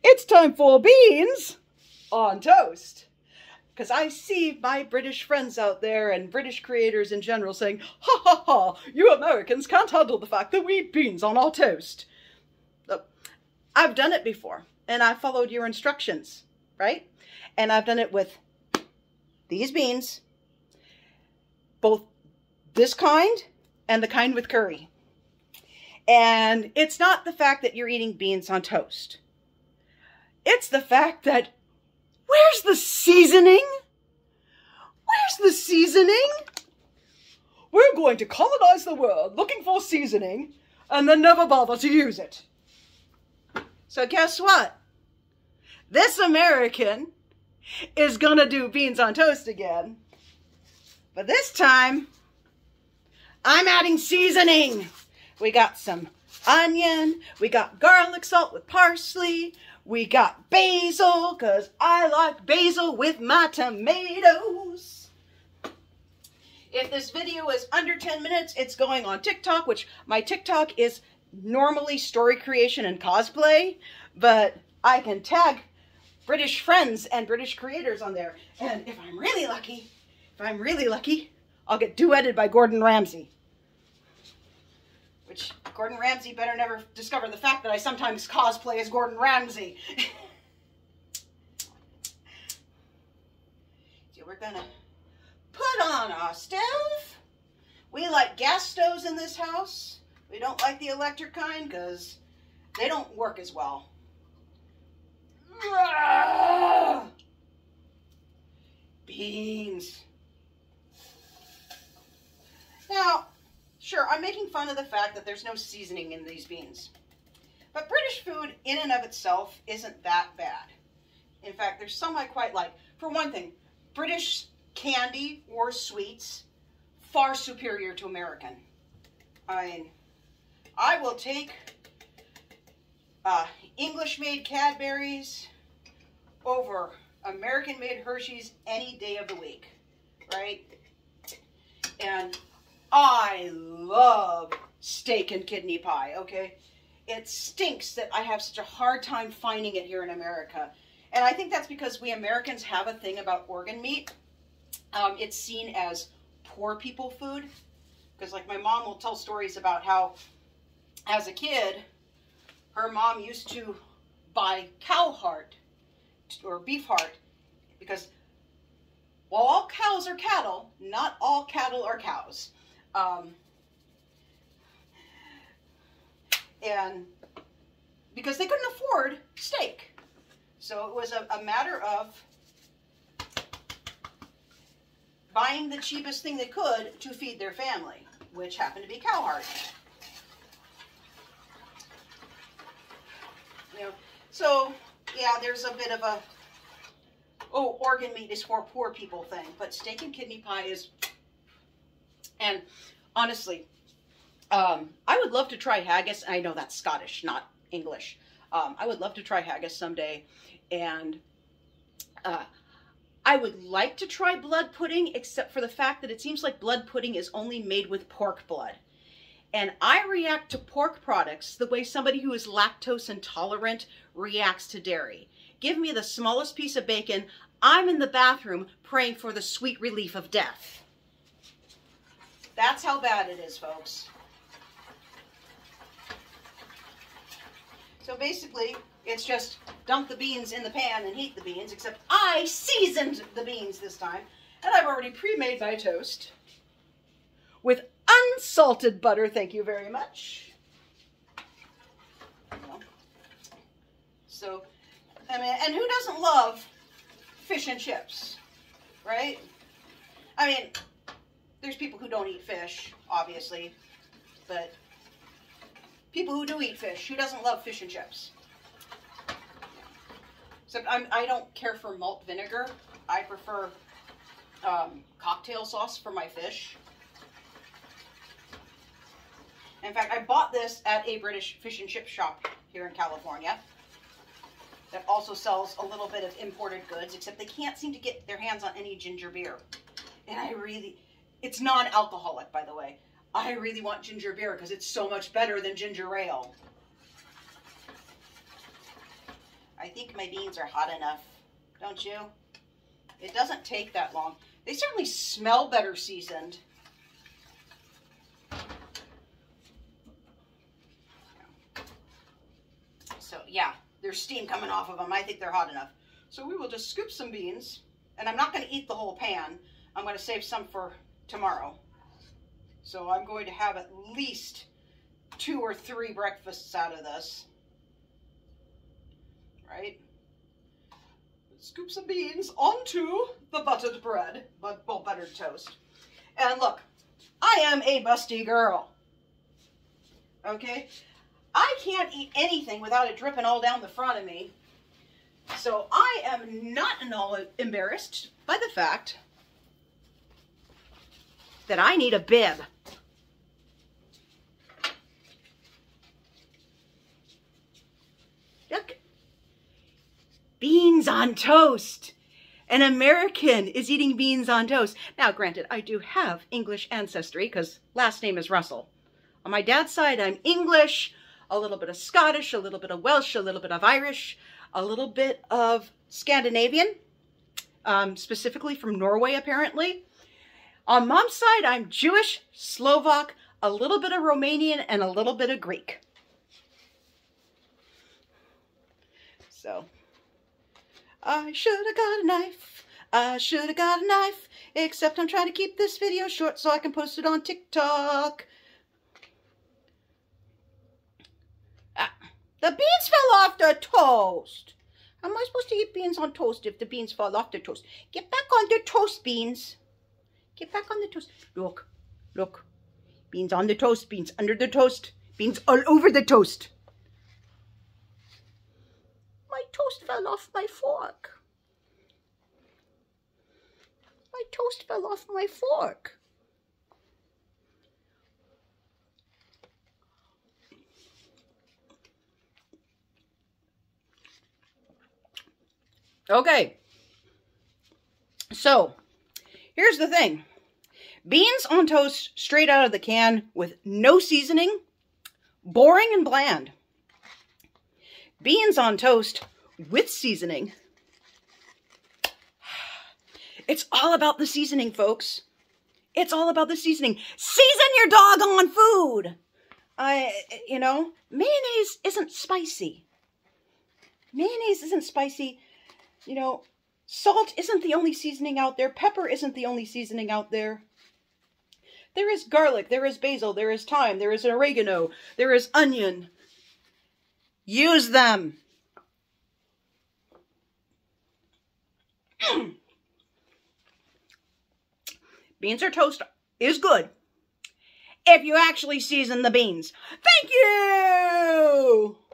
It's time for beans on toast. Because I see my British friends out there and British creators in general saying, ha ha ha, you Americans can't handle the fact that we eat beans on our toast. Look, I've done it before and I followed your instructions, right? And I've done it with these beans, both this kind and the kind with curry. And it's not the fact that you're eating beans on toast. It's the fact that, where's the seasoning? Where's the seasoning? We're going to colonize the world looking for seasoning and then never bother to use it. So guess what? This American is gonna do beans on toast again. But this time, I'm adding seasoning. We got some onion, we got garlic salt with parsley, we got basil, because I like basil with my tomatoes. If this video is under 10 minutes, it's going on TikTok, which my TikTok is normally story creation and cosplay, but I can tag British friends and British creators on there. And if I'm really lucky, I'll get duetted by Gordon Ramsay. Which, Gordon Ramsay better never discover the fact that I sometimes cosplay as Gordon Ramsay. So we're gonna put on our stove. We like gas stoves in this house. We don't like the electric kind because they don't work as well. Beans. Now, sure, I'm making fun of the fact that there's no seasoning in these beans. But British food in and of itself isn't that bad. In fact, there's some I quite like. For one thing, British candy or sweets, far superior to American. I mean, I will take English-made Cadbury's over American-made Hershey's any day of the week, right? And I love steak and kidney pie, okay? It stinks that I have such a hard time finding it here in America. And I think that's because we Americans have a thing about organ meat. It's seen as poor people food. Because like my mom will tell stories about how, as a kid, her mom used to buy cow heart or beef heart. Because while all cows are cattle, not all cattle are cows. And because they couldn't afford steak. So it was a matter of buying the cheapest thing they could to feed their family, which happened to be cow heart. You know, so yeah, there's a bit of a, oh, organ meat is for poor people thing, but steak and kidney pie is, and honestly, I would love to try haggis. I know that's Scottish, not English. I would love to try haggis someday, and I would like to try blood pudding, except for the fact that it seems like blood pudding is only made with pork blood. And I react to pork products the way somebody who is lactose intolerant reacts to dairy. Give me the smallest piece of bacon, I'm in the bathroom praying for the sweet relief of death. That's how bad it is, folks. So basically, it's just dump the beans in the pan and heat the beans, except I seasoned the beans this time. And I've already pre-made my toast with unsalted butter, thank you very much. So, I mean, and who doesn't love fish and chips, right? I mean, there's people who don't eat fish, obviously, but people who do eat fish, who doesn't love fish and chips? Except I don't care for malt vinegar. I prefer cocktail sauce for my fish. In fact, I bought this at a British fish and chip shop here in California that also sells a little bit of imported goods, except they can't seem to get their hands on any ginger beer. And I really, it's non-alcoholic, by the way. I really want ginger beer because it's so much better than ginger ale. I think my beans are hot enough, don't you? It doesn't take that long. They certainly smell better seasoned. So yeah, there's steam coming off of them. I think they're hot enough. So we will just scoop some beans, and I'm not going to eat the whole pan. I'm going to save some for tomorrow. So I'm going to have at least 2 or 3 breakfasts out of this. Right? Scoop some beans onto the buttered bread, well, buttered toast. And look, I am a busty girl. Okay? I can't eat anything without it dripping all down the front of me. So I am not at all embarrassed by the fact that I need a bib. Look. Beans on toast. An American is eating beans on toast. Now, granted, I do have English ancestry because last name is Russell. On my dad's side, I'm English, a little bit of Scottish, a little bit of Welsh, a little bit of Irish, a little bit of Scandinavian, specifically from Norway, apparently. On mom's side, I'm Jewish, Slovak, a little bit of Romanian, and a little bit of Greek. So, I should have got a knife. I should have got a knife. Except I'm trying to keep this video short so I can post it on TikTok. The beans fell off the toast. How am I supposed to eat beans on toast if the beans fall off the toast? Get back on the toast, beans. Get back on the toast. Look, look. Beans on the toast, beans under the toast, beans all over the toast. My toast fell off my fork. My toast fell off my fork. Okay, so here's the thing. Beans on toast straight out of the can with no seasoning, boring and bland. Beans on toast with seasoning. It's all about the seasoning, folks. It's all about the seasoning. Season your doggone food. You know, mayonnaise isn't spicy. Mayonnaise isn't spicy. You know, salt isn't the only seasoning out there. Pepper isn't the only seasoning out there. There is garlic, there is basil, there is thyme, there is oregano, there is onion. Use them. Beans or toast is good if you actually season the beans. Thank you!